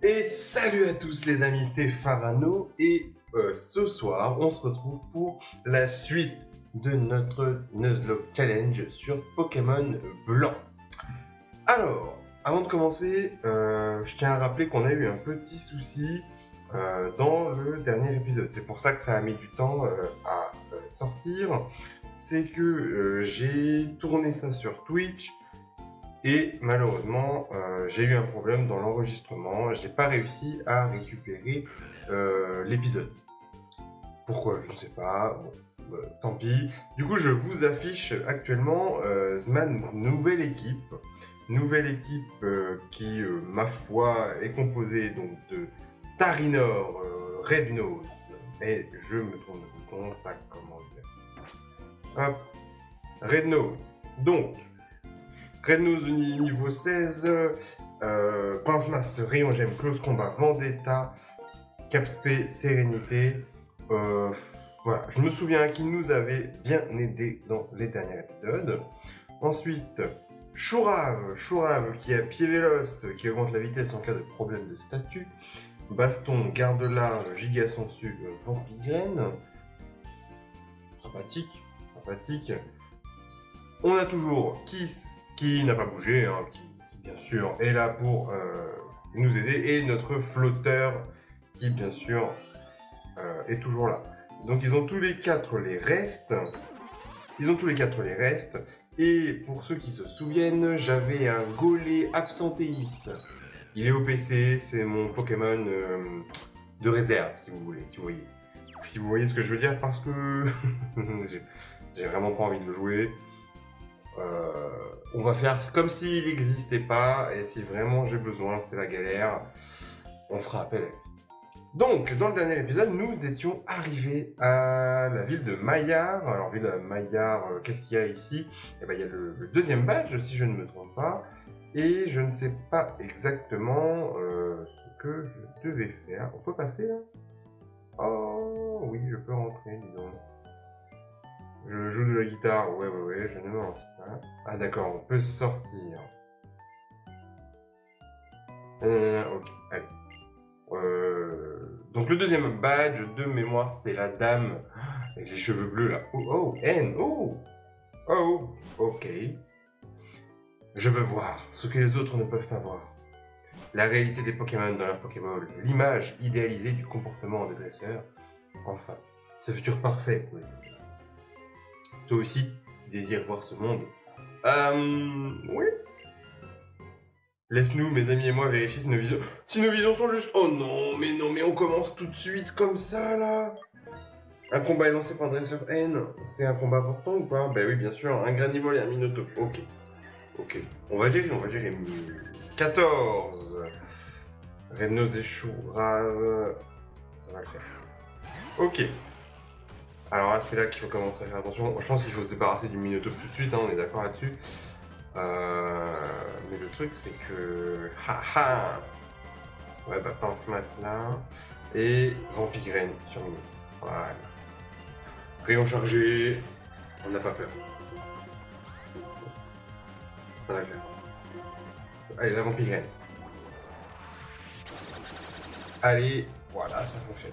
Et salut à tous les amis, c'est Farano et ce soir on se retrouve pour la suite de notre Nuzlocke Challenge sur Pokémon Blanc. Alors, avant de commencer, je tiens à rappeler qu'on a eu un petit souci dans le dernier épisode. C'est pour ça que ça a mis du temps à sortir. C'est que j'ai tourné ça sur Twitch. Et malheureusement, j'ai eu un problème dans l'enregistrement. Je n'ai pas réussi à récupérer l'épisode. Pourquoi? Je ne sais pas. Bon, tant pis. Du coup, je vous affiche actuellement ma nouvelle équipe. Nouvelle équipe qui, ma foi, est composée donc de Tarinor, Red Nose. Et je me tourne le bouton, ça comment dire. Hop. Red Nose. Donc, Red Nose niveau 16, Pince-Masse, Rayon Gemme, Close Combat, Vendetta, Capspé, Sérénité. Voilà, je me souviens qu'il nous avait bien aidé dans les derniers épisodes. Ensuite, Chourave qui a pied véloce, qui augmente la vitesse en cas de problème de statut. Baston, Garde large, Giga Sensu, Vampigraine. Sympathique. On a toujours Kiss, qui n'a pas bougé, hein, qui bien sûr est là pour nous aider, et notre flotteur qui bien sûr est toujours là. Donc ils ont tous les quatre les restes. Et pour ceux qui se souviennent, j'avais un Golé absentéiste. Il est au PC, c'est mon Pokémon de réserve, si vous voulez, si vous voyez ce que je veux dire, parce que j'ai vraiment pas envie de le jouer. On va faire comme s'il n'existait pas, et si vraiment j'ai besoin, c'est la galère, on fera appel à lui. Donc, dans le dernier épisode, nous étions arrivés à la ville de Maillard. Alors, ville de Maillard, qu'est-ce qu'il y a ici? Eh bien, il y a le deuxième badge, si je ne me trompe pas, et je ne sais pas exactement ce que je devais faire. On peut passer, là? Oh, oui, je peux rentrer, dis donc. Je joue de la guitare, ouais, je ne me lance pas. Ah d'accord, on peut sortir. Ok, allez. Donc le deuxième badge de mémoire, c'est la dame avec les cheveux bleus là. Oh, N, oh, ok. Je veux voir ce que les autres ne peuvent pas voir. La réalité des Pokémon dans leur Pokéball, l'image idéalisée du comportement des dresseurs. Enfin, ce futur parfait pour les Pokémon. Toi aussi, tu désires voir ce monde? Oui. Laisse-nous, mes amis et moi, vérifier si nos visions sont justes. Oh non, mais on commence tout de suite comme ça, là. Un combat est lancé par un dresseur N. C'est un combat important ou pas? Bah oui, bien sûr. Un Granivol et un Minotaur. Ok. On va gérer. 14. Rednose et Chourave. Ça va le faire. Ok. Alors là, c'est là qu'il faut commencer à faire attention. Je pense qu'il faut se débarrasser du Minotaur tout de suite, hein, on est d'accord là-dessus. Mais le truc, c'est que... Ouais, bah, Pince-Masse là. Et Vampigraine sur Mino. Voilà. Rayon chargé. On n'a pas peur. Ça va le faire. Allez, la Vampigraine. Allez, voilà, ça fonctionne.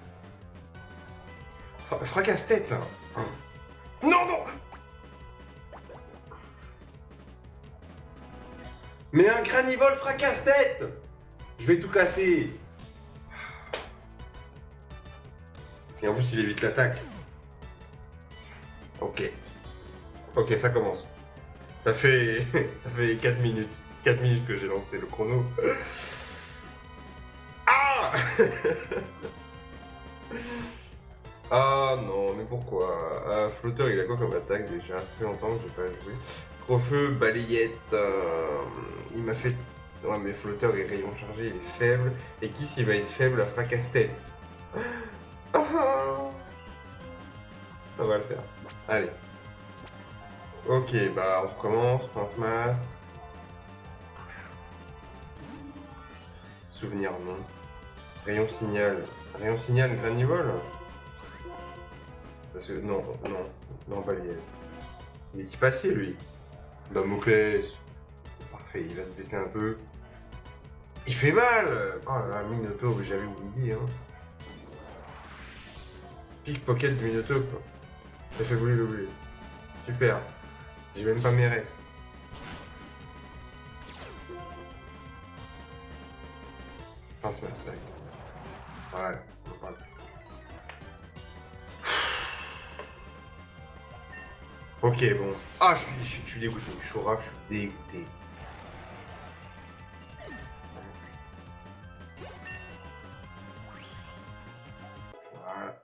Fracasse-tête. Non. Mais un Granivol fracasse-tête. Je vais tout casser. Et en plus, il évite l'attaque. Ok, ça commence. Ça fait 4 minutes. 4 minutes que j'ai lancé le chrono. Ah. Ah non, mais pourquoi? Flotteur, il a quoi comme attaque déjà? Ça fait longtemps que j'ai pas joué. Gros-feu, balayette, il m'a fait... Ouais, mais flotteur et rayon chargé, il est faible. Et qui s'il va être faible à fracasse-tête? Ça va le faire. Allez. Ok, bah on recommence, Pince-Masse. Souvenir non. Rayon signal, Granivol? Parce que non, balayette. Il est passé lui. Damoclès. Parfait, il va se baisser un peu. Il fait mal. Oh là là, Minotaur, j'avais oublié. Hein. Pickpocket Minotaur, quoi. Ça fait voler l'oublier. Super. J'ai même pas mes restes. Pince Marseille. Ouais, on parle. Ok, bon. Ah, je suis dégoûté. Je suis rap, je suis dégoûté. Voilà.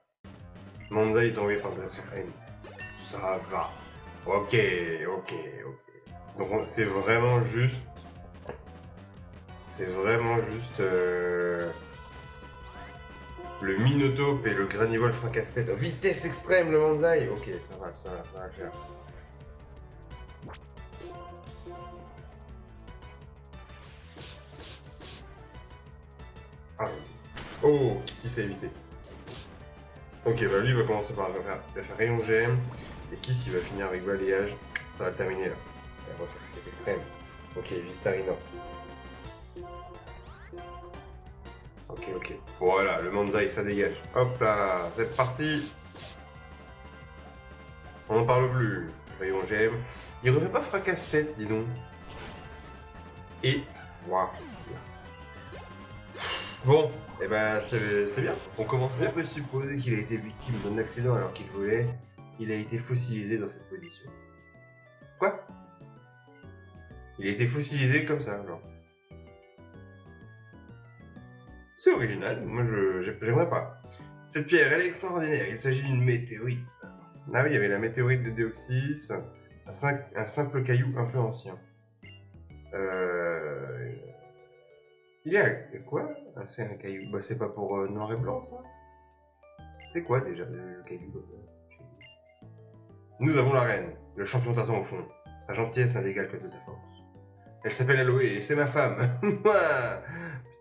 Monza est tombé par de la surfaine. Ça va. Ok, ok, ok. Donc c'est vraiment juste... C'est vraiment juste... Le Minotaur et le Granivol fracasse-tête. Vitesse extrême, le Manzai. Ok, ça va faire. Ah. Oh, qui s'est évité. Ok, bah lui il va commencer par il va faire rayon GM. Et Kiss il va finir avec balayage. Ça va le terminer là. C'est extrême. Ok, Vistarino. Ok, ok. Voilà, le Manzai ça dégage. Hop là, c'est parti. On n'en parle plus. Rayon GM. Il refait pas fracasse-tête, dis donc. Et. Waouh. Bon, et ben c'est bien. On commence bien. On peut supposer qu'il a été victime d'un accident alors qu'il volait. Il a été fossilisé dans cette position. Quoi? Il a été fossilisé comme ça, genre. C'est original, moi j'aimerais pas. Cette pierre, elle est extraordinaire, il s'agit d'une météorite. Ah oui, il y avait la météorite de Déoxys, un simple caillou un peu ancien. Il est à quoi? Ah, c'est un caillou. Bah c'est pas pour noir et blanc ça? C'est quoi déjà le caillou? Nous avons la reine, le champion t'attend au fond. Sa gentillesse n'a d'égal que de sa force. Elle s'appelle Aloé et c'est ma femme.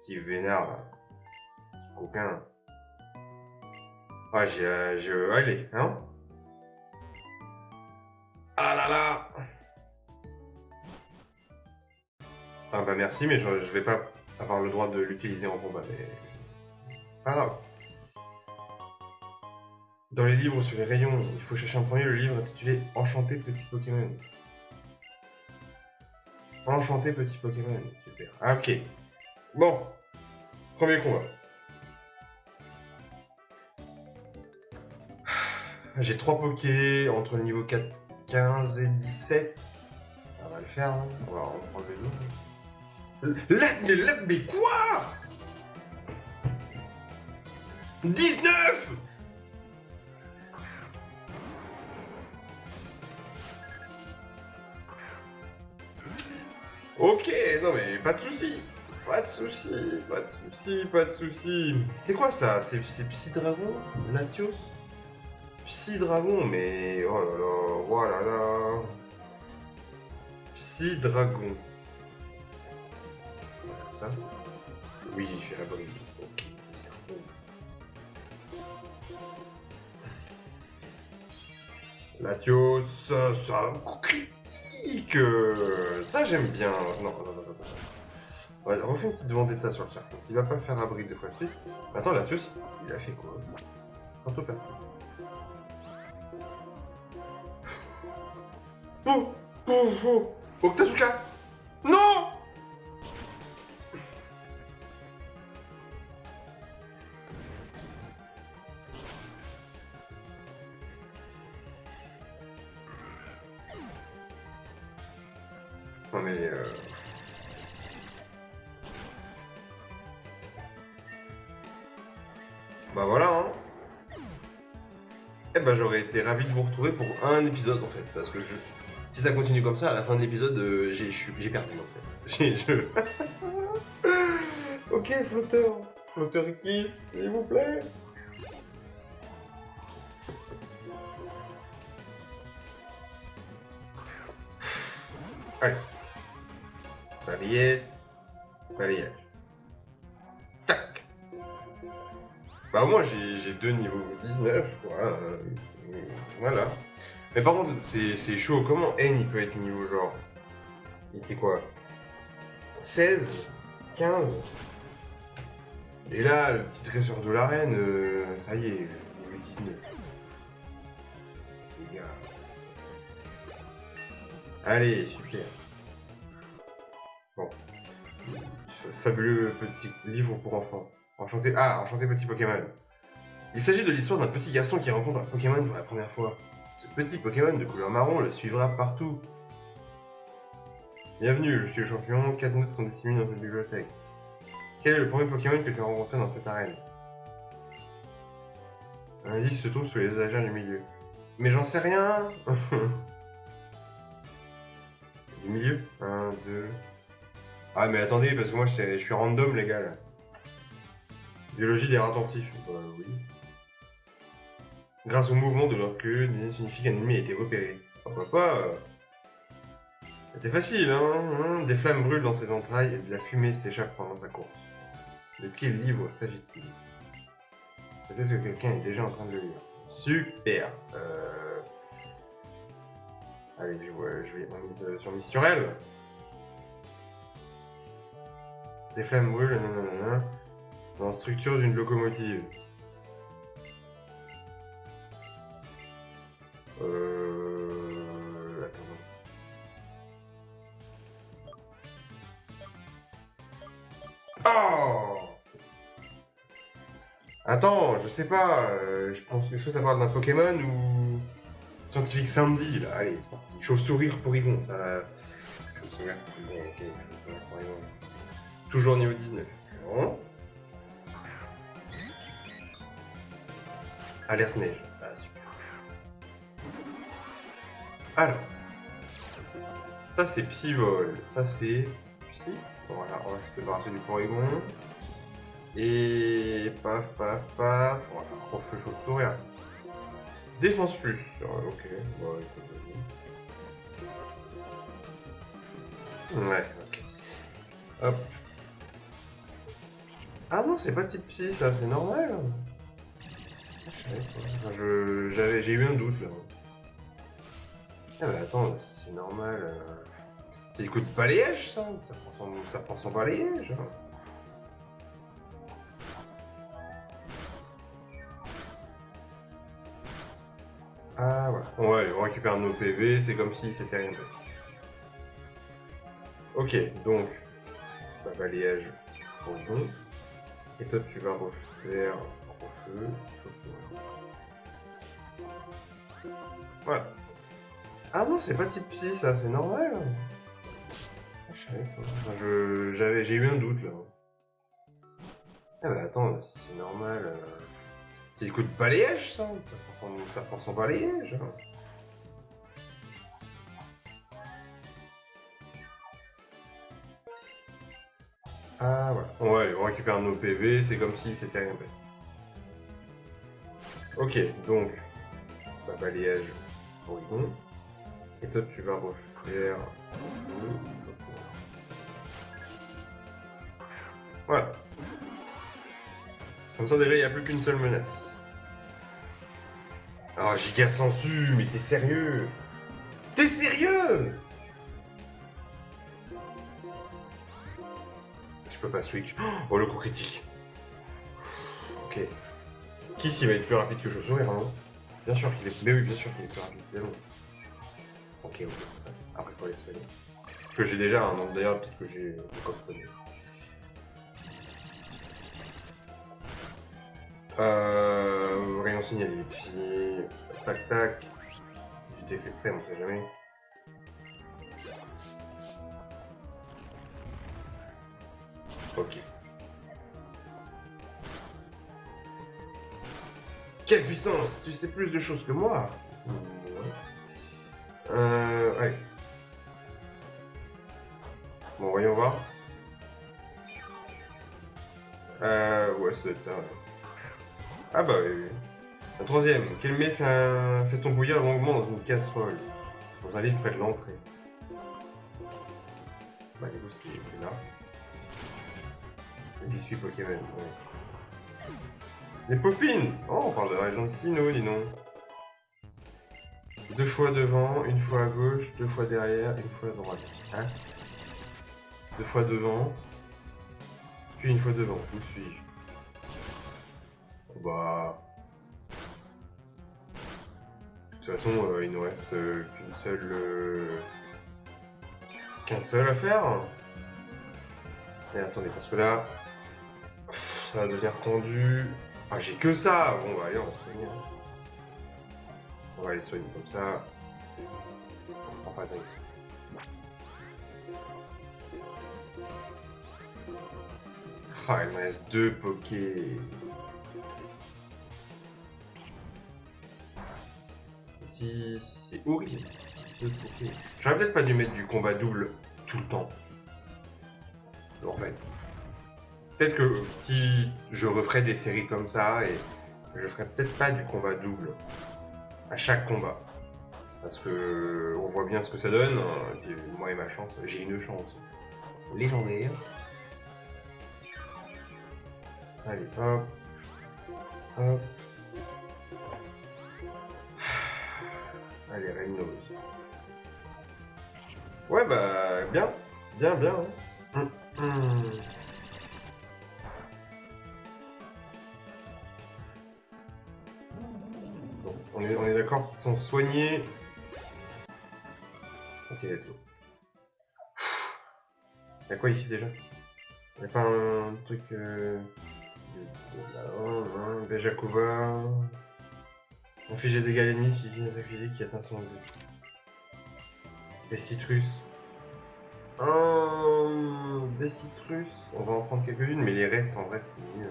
Petit vénard, petit coquin. Ouais, allez, hein? Ah là là! Ah bah merci, mais je vais pas avoir le droit de l'utiliser en combat, mais... Pas grave. Dans les livres sur les rayons, il faut chercher en premier le livre intitulé Enchanté petit Pokémon. Enchanté petit Pokémon, super. Ah, ok. Bon, premier combat. J'ai 3 Pokés entre le niveau 4, 15 et 17. Ça va le faire, hein. On va en prendre des autres. Mais quoi? 19! Ok, non mais pas de soucis. Pas de soucis, pas de soucis, pas de soucis. C'est quoi ça? C'est Psy-Dragon? Latios? Psy-Dragon, mais... Oh là là, oh là là. Psy-Dragon. Ça? Oui, il fait la brille. Ok, c'est bon. Latios, ça critique. Ça j'aime bien. Non. Ouais, refais une petite vendetta sur le Charcos. Il va pas faire abri deux fois de suite. Attends, Latios, il a fait quoi? C'est un peu perdu. Oh Octazooka! Non! Non mais bah voilà hein. Eh ben j'aurais été ravi de vous retrouver pour un épisode en fait. Parce que si ça continue comme ça, à la fin de l'épisode, j'ai perdu en fait. Ok, flotteur. Flotteur Kiss, s'il vous plaît. Allez. Balayette. Balayage. Tac. Bah moi j'ai deux niveaux 19, quoi. Voilà. Mais par contre, c'est chaud. Comment N il peut être niveau genre? Il était quoi? 16? 15. Et là, le petit trésor de l'arène, ça y est, niveau 19. Les gars. Allez, super. Bon. Fabuleux petit livre pour enfants. Enchanté petit Pokémon. Il s'agit de l'histoire d'un petit garçon qui rencontre un Pokémon pour la première fois. Ce petit Pokémon de couleur marron le suivra partout. Bienvenue, je suis le champion, 4 notes sont disséminées dans cette bibliothèque. Quel est le premier Pokémon que tu as rencontré dans cette arène? Un indice se trouve sous les étagères du milieu. Mais j'en sais rien. Du milieu 1, 2... Ah mais attendez, parce que moi je suis random les gars là. Biologie des rats attentifs. Bah oui. Grâce au mouvement de leur queue, signifie qu'un ennemi a été repéré. Pourquoi pas C'était facile, hein. Des flammes brûlent dans ses entrailles et de la fumée s'échappe pendant sa course. De quel livre s'agit-il? Peut-être que quelqu'un est déjà en train de le lire. Super. Allez, je vais mise sur Misturel. Des flammes brûlent, nanana, dans la structure d'une locomotive. Attends. Oh! Attends, je sais pas, je pense que ça parle d'un Pokémon ou... Scientifique Sandy, là, allez, c'est parti. Chauve-sourire Porygon, ça... Chauve-sourire Porygon, ok, chauve-sourire Porygon. Toujours niveau 19. Bon. Alerte neige. Ah, super. Alors. Ça, c'est Psyvol. Ça, c'est... Psy. Bon, voilà, on va se débarrasser du Porygon. Et... Paf, paf, paf. Voilà, refeu chauve-sourire. Défense plus. Ok. Bon, écoute, vas-y. Ouais, ok. Hop. Ah non, c'est pas type psy, ça, c'est normal. J'ai eu un doute là. Ah mais attends, c'est normal. Petit coup de balayage, ça. Ça prend son balayage. Ah voilà. Ouais, on récupère nos PV, c'est comme si c'était rien passé. Ok, donc, balayage pour bon. Et toi, tu vas refaire refeu, chauve-sourire. Voilà. Ah non, c'est pas type psy, ça, c'est normal. Ah, je savais pas. Enfin, j'ai eu un doute là. Ah bah attends, si c'est normal. Petit coup de balayage, ça. Ça prend son balayage. Ah voilà. Ouais, on récupère nos PV, c'est comme si c'était rien passé. Ok, donc, balayage Porygon. Et toi, tu vas refaire... Voilà. Comme ça, déjà, il n'y a plus qu'une seule menace. Ah, giga sensu, mais t'es sérieux? T'es sérieux? Je peux pas switch. Oh, le coup critique. Ok. Kiss, il va être plus rapide que Chauve-sourire, hein? Bien sûr qu'il est... Mais oui, bien sûr qu'il est plus rapide, c'est bon. Ok, ça passe. Après, faut aller soigner. Parce que j'ai déjà un nom d'ailleurs, peut-être que j'ai le coffre soigné. Rayon signalé. Puis, tac tac. Du texte extrême, on sait jamais. Ok. Quelle puissance! Tu sais plus de choses que moi! Allez. Bon, voyons voir. Ouais, ça doit être ça, ouais. Ah bah oui. Un troisième. Quel mets fait-on bouillir longuement dans une casserole? Dans un livre près de l'entrée. Bah du coup, c'est là. Les biscuits Pokémon, ouais. Les Puffins! Oh, on parle de la région de Sinnoh, dis donc. 2 fois devant, 1 fois à gauche, 2 fois derrière, 1 fois à droite. Hein? 2 fois devant. Puis une fois devant, où suis-je? Bah... De toute façon, il nous reste qu'un seul à faire. Mais attendez, parce que là, ça va devenir tendu. Ah, j'ai que ça. Bon, bah allez, on va se soigner. On va les soigner comme ça. On prend pas de risque. Ah, il me reste 2 pokés. C'est horrible. 2 pokés. J'aurais peut-être pas dû mettre du combat double tout le temps. En fait. Peut-être que si je referais des séries comme ça, et je ferais peut-être pas du combat double à chaque combat. Parce que on voit bien ce que ça donne. Et moi et ma chance, j'ai une chance légendaire. Allez, hop. Hop. Allez, Reynos. Ouais, bah, bien. Bien, bien. Hein. Donc, on est d'accord qu'ils sont soignés. Ok, let's go. Y'a quoi ici déjà? Y'a pas un truc... Bejakova... Inflige des dégâts à l'ennemi si une attaque physique qui atteint son but. Bestitrus. Bestitrus. On va en prendre quelques-unes, mais les restes en vrai c'est mieux.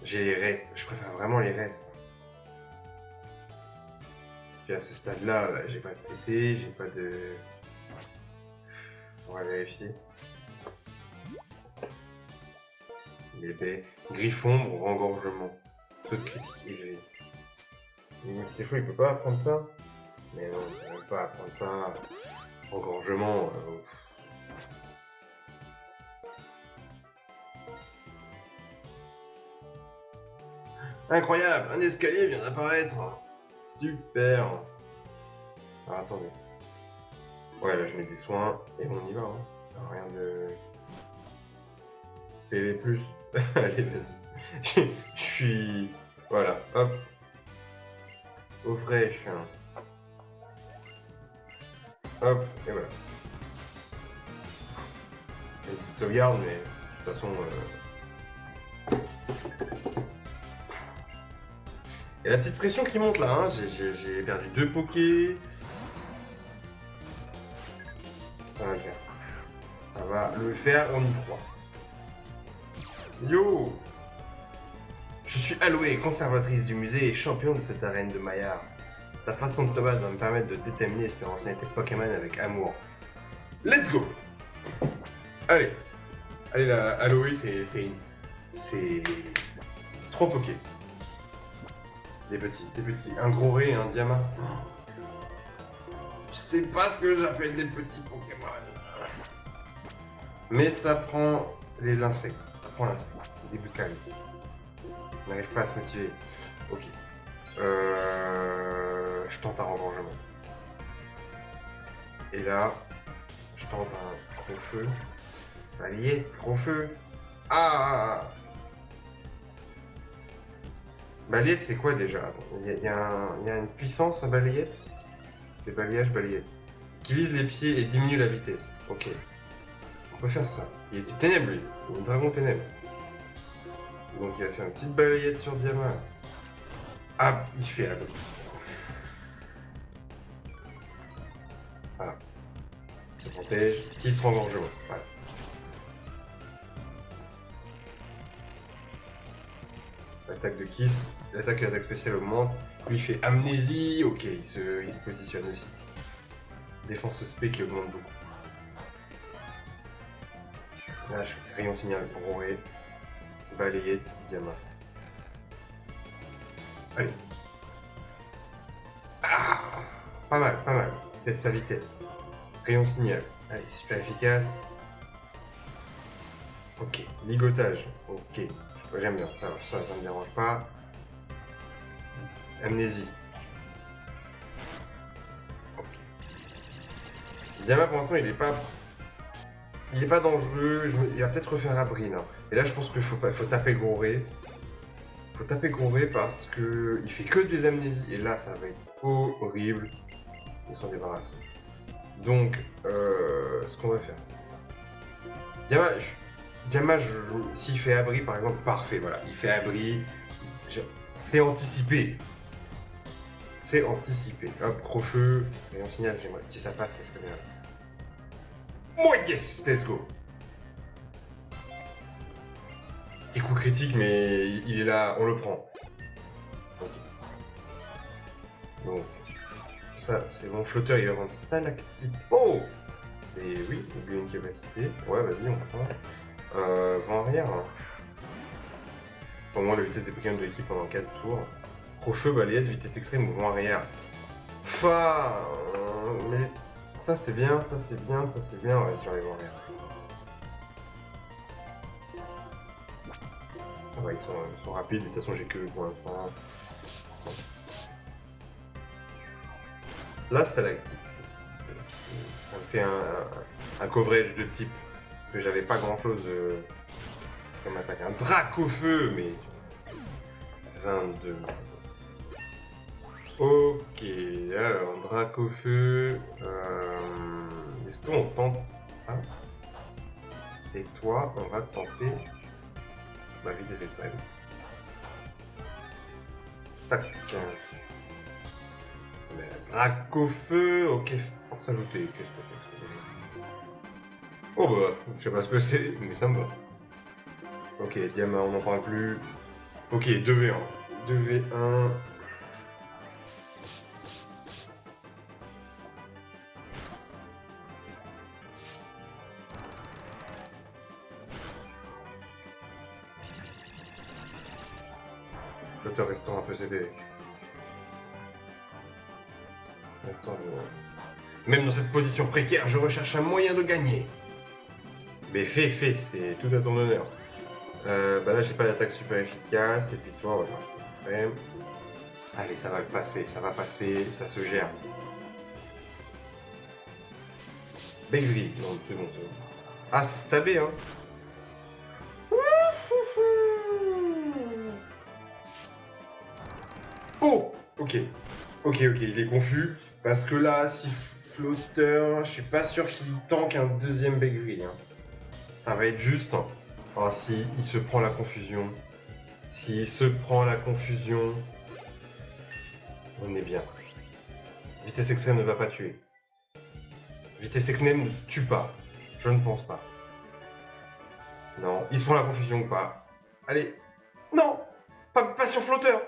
J'ai les restes, je préfère vraiment les restes. Puis à ce stade-là, là, j'ai pas de CT, j'ai pas de... On va vérifier. Les baies. Griffon, rengorgement. Peu de critique élevé. C'est fou, il peut pas apprendre ça. Mais non, il peut pas apprendre ça. Engorgement. Incroyable, un escalier vient d'apparaître. Super. Ah, attendez. Ouais, là je mets des soins et on y va. Hein. Ça sert à rien de... PV+. Allez, vas-y. Je suis... Voilà, hop. Eau fraîche. Hop, et voilà. Une petite sauvegarde, mais de toute façon... Et la petite pression qui monte là, hein. J'ai perdu 2 pokés. Ça va le faire. Ça va le faire, on y croit. Yo! Je suis Aloé, conservatrice du musée et champion de cette arène de Maillard. Ta façon de te battre va me permettre de déterminer ce que retenait tes Pokémon avec amour. Let's go! Allez! Allez là, Aloé, c'est 3 pokés. Des petits. Un gros ré et un diamant. Je sais pas ce que j'appelle des petits Pokémon. Mais ça prend les insectes. Ça prend l'insecte. Des buccales. On n'arrive pas à se motiver. Ok. Je tente un revengement. Et là, je tente un gros feu. Allié, gros feu. Ah! Balayette, c'est quoi déjà? Il y a une puissance à balayette? C'est balayage, balayette. Qui vise les pieds et diminue la vitesse. Ok. On peut faire ça. Il est type ténèbres, lui. Il est dragon ténèbres. Donc il va faire une petite balayette sur Diamant. Ah, il fait la bonne. Voilà. Il se protège. Qui se rengorge. Voilà. L'attaque de Kiss, l'attaque et l'attaque spéciale augmente. Lui il fait amnésie, ok, il se positionne aussi. Défense spé qui augmente beaucoup. Là je fais rayon signal Roré, balayette, diamant. Allez. Ah, pas mal, pas mal. Baisse sa vitesse. Rayon signal. Allez, super efficace. Ok, ligotage. Ok. J'aime bien, ça me dérange pas. Amnésie. Ok. Diama pour l'instant il est pas. Il est pas dangereux, il va peut-être refaire abri là. Et là je pense qu'il faut taper Goré. Faut taper Goré parce que il fait que des amnésies. Et là ça va être horrible de s'en débarrasser. Donc ce qu'on va faire c'est ça. Diama, s'il fait abri par exemple, parfait, voilà. Il fait abri. C'est anticipé. C'est anticipé. Hop, Crofeu. Et on signale, j'aimerais. Si ça passe, ça serait bien. Oh yes, let's go. Petit coup critique, mais il est là, on le prend. Ok. Donc, ça, c'est mon flotteur, il va rendre stalactite. Oh! Et oui, oublie une capacité. Ouais, vas-y, on prend. Vent arrière. Hein. Au moins, la vitesse des Pokémon de l'équipe pendant 4 tours. Crofeu, balayette, vitesse extrême ou vent arrière. Mais ça c'est bien, ça c'est bien, ça c'est bien. Ouais, sur les vents arrière. Ah bah, ils sont rapides, de toute façon j'ai que pour l'instant. Là, stalactite. Ça me fait un coverage de type. Parce que j'avais pas grand chose comme attaque. Un Dracofeu, mais. 22. Ok, alors Dracofeu. Est-ce qu'on tente ça? Et toi, on va tenter ma vitesse extrême. Tac. Dracofeu, ok, force ajoutée. Qu'est-ce que c'est? Oh bah, je sais pas ce que c'est, mais ça me va. Ok, Diamant, on n'en parle plus. Ok, 2v1. 2v1. L'auteur restant un peu cédé. Même dans cette position précaire, je recherche un moyen de gagner. Mais fais, c'est tout à ton honneur. Bah là, j'ai pas d'attaque super efficace, et puis toi, voilà, ça serait... Allez, ça va le passer, ça va passer, ça se gère. Begri, non, c'est bon, c'est bon. Ah, c'est stabé, hein. Oh, ok. Ok, il est confus. Parce que là, si flotteur, je suis pas sûr qu'il tank un deuxième Begri. Hein. Ça va être juste. Hein. Ah, si, il se prend la confusion. S'il se prend la confusion, on est bien. Vitesse extrême ne va pas tuer. Vitesse extrême ne tue pas. Je ne pense pas. Non, il se prend la confusion ou pas. Allez. Non, pas sur flotteur.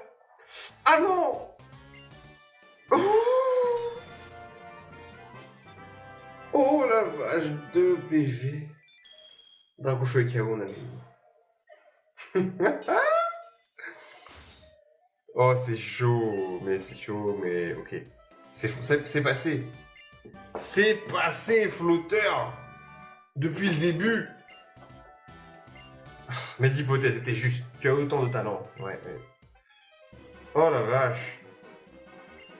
Ah non. Oh la vache, 2 PV. Dracofeu et KO, on a mis. Oh, c'est chaud, mais ok. C'est passé. C'est passé, flotteur. Depuis le début. Mes hypothèses étaient justes. Tu as autant de talent. Ouais. Oh la vache.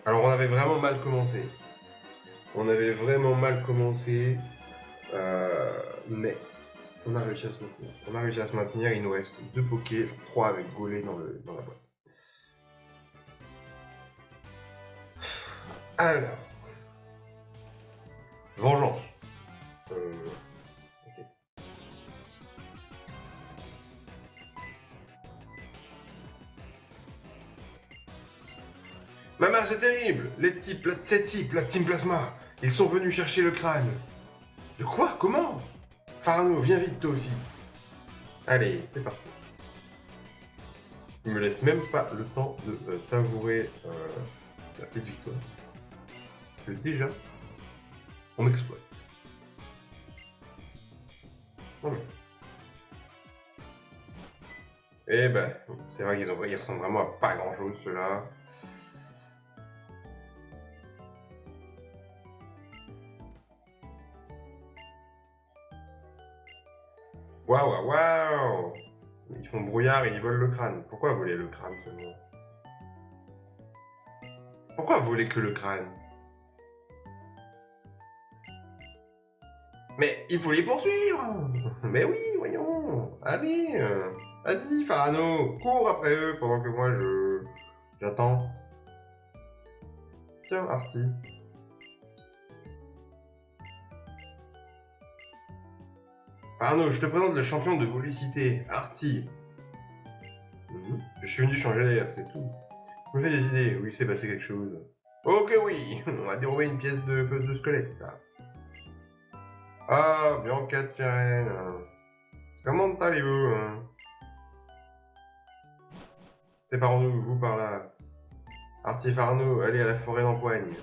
Alors, on avait vraiment mal commencé. Mais on a réussi à se maintenir. Il nous reste 2 pokés, 3 avec Golé dans la boîte. Alors. Vengeance. Ok. Maman, c'est terrible. Ces types, la Team Plasma, ils sont venus chercher le crâne. De quoi? Comment? Farano, viens vite toi aussi. Allez, c'est parti. Il me laisse même pas le temps de savourer la petite victoire. Que déjà, on m'exploite. Voilà. Et ben, c'est vrai qu'ils ressemblent vraiment à pas grand chose ceux-là. Waouh. Ils font brouillard et ils volent le crâne. Pourquoi voler le crâne seulement? Pourquoi voler que le crâne? Mais il faut les poursuivre. Mais oui, voyons. Allez, vas-y, Farano, cours après eux pendant que moi j'attends. Tiens, Artie. Farano, je te présente le champion de Volicité, Artie. Je suis venu changer d'air, c'est tout. Je me fais des idées, oui, il s'est passé quelque chose. Ok, oui, on a dérobé une pièce de squelette. Là. Ah, Bianca de Karen. Comment allez-vous C'est par nous, vous par là. Artie Farno, allez à la forêt d'Empoigne.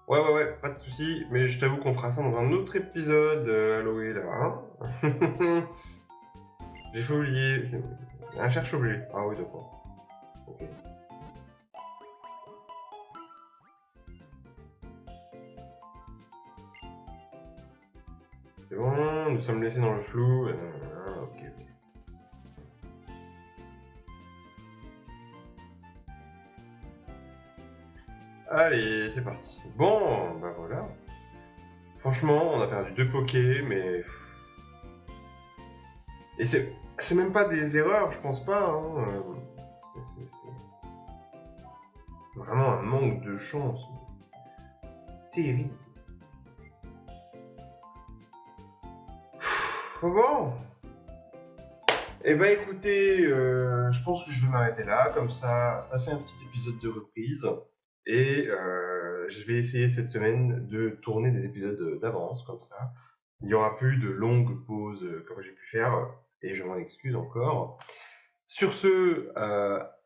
Ouais, pas de soucis, mais je t'avoue qu'on fera ça dans un autre épisode, Aloé, là, hein. J'ai fait oublier. Un cherche-objet. Ah oui, d'accord. Ok. C'est bon, nous sommes laissés dans le flou. Ok. Allez, c'est parti. Bon, bah voilà. Franchement, on a perdu 2 pokés, mais... Et c'est même pas des erreurs, je pense pas. Hein. C'est vraiment un manque de chance. Terrible. Bon. Eh ben écoutez, je pense que je vais m'arrêter là, comme ça fait un petit épisode de reprise. Et je vais essayer cette semaine de tourner des épisodes d'avance, comme ça. Il n'y aura plus de longues pauses comme j'ai pu faire, et je m'en excuse encore. Sur ce,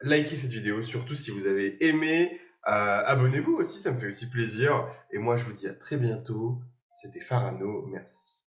likez cette vidéo, surtout si vous avez aimé. Abonnez-vous aussi, ça me fait aussi plaisir. Et moi, je vous dis à très bientôt. C'était Farano, merci.